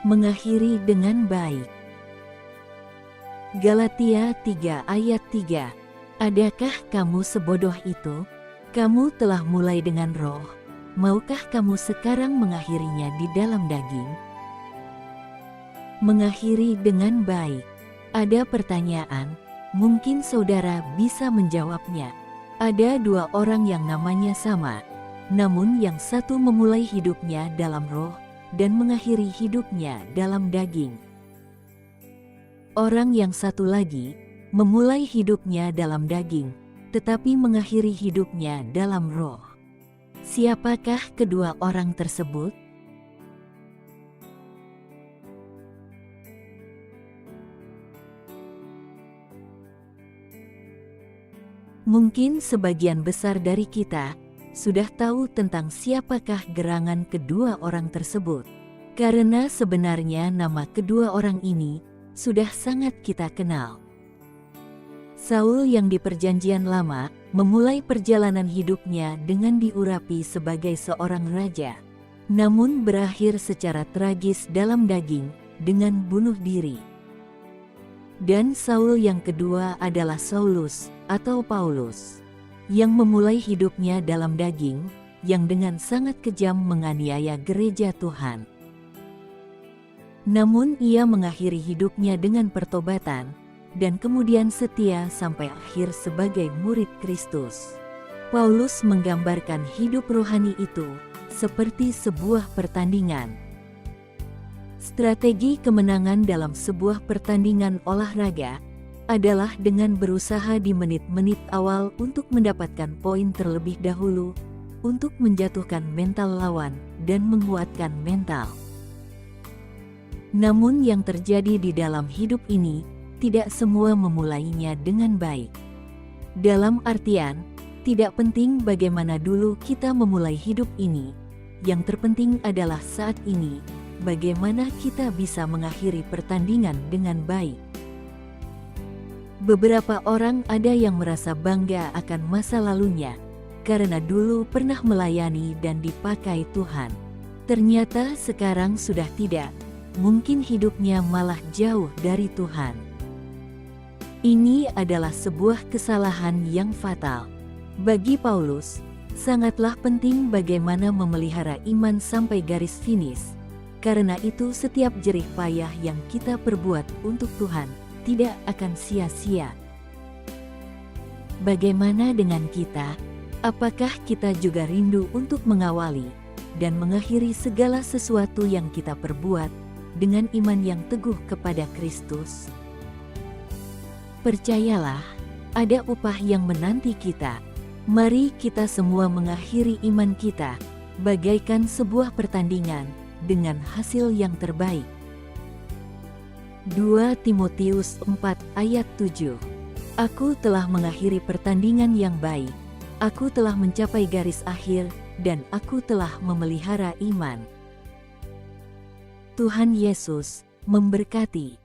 Mengakhiri dengan baik. Galatia 3 ayat 3. Adakah kamu sebodoh itu? Kamu telah mulai dengan roh, maukah kamu sekarang mengakhirinya di dalam daging? Mengakhiri dengan baik. Ada pertanyaan, mungkin saudara bisa menjawabnya. Ada dua orang yang namanya sama, namun yang satu memulai hidupnya dalam roh, dan mengakhiri hidupnya dalam daging. Orang yang satu lagi memulai hidupnya dalam daging, tetapi mengakhiri hidupnya dalam roh. Siapakah kedua orang tersebut? Mungkin sebagian besar dari kita sudah tahu tentang siapakah gerangan kedua orang tersebut, karena sebenarnya nama kedua orang ini sudah sangat kita kenal. Saul yang di Perjanjian Lama memulai perjalanan hidupnya dengan diurapi sebagai seorang raja, namun berakhir secara tragis dalam daging dengan bunuh diri. Dan Saul yang kedua adalah Saulus atau Paulus, yang memulai hidupnya dalam daging, yang dengan sangat kejam menganiaya gereja Tuhan. Namun ia mengakhiri hidupnya dengan pertobatan, dan kemudian setia sampai akhir sebagai murid Kristus. Paulus menggambarkan hidup rohani itu seperti sebuah pertandingan. Strategi kemenangan dalam sebuah pertandingan olahraga adalah dengan berusaha di menit-menit awal untuk mendapatkan poin terlebih dahulu, untuk menjatuhkan mental lawan dan menguatkan mental. Namun yang terjadi di dalam hidup ini, tidak semua memulainya dengan baik. Dalam artian, tidak penting bagaimana dulu kita memulai hidup ini, yang terpenting adalah saat ini, bagaimana kita bisa mengakhiri pertandingan dengan baik. Beberapa orang ada yang merasa bangga akan masa lalunya, karena dulu pernah melayani dan dipakai Tuhan. Ternyata sekarang sudah tidak, mungkin hidupnya malah jauh dari Tuhan. Ini adalah sebuah kesalahan yang fatal. Bagi Paulus, sangatlah penting bagaimana memelihara iman sampai garis finish. Karena itu setiap jerih payah yang kita perbuat untuk Tuhan tidak akan sia-sia. Bagaimana dengan kita? Apakah kita juga rindu untuk mengawali dan mengakhiri segala sesuatu yang kita perbuat dengan iman yang teguh kepada Kristus? Percayalah, ada upah yang menanti kita. Mari kita semua mengakhiri iman kita, bagaikan sebuah pertandingan, dengan hasil yang terbaik. 2 Timotius 4 ayat 7. Aku telah mengakhiri pertandingan yang baik, aku telah mencapai garis akhir, dan aku telah memelihara iman. Tuhan Yesus memberkati.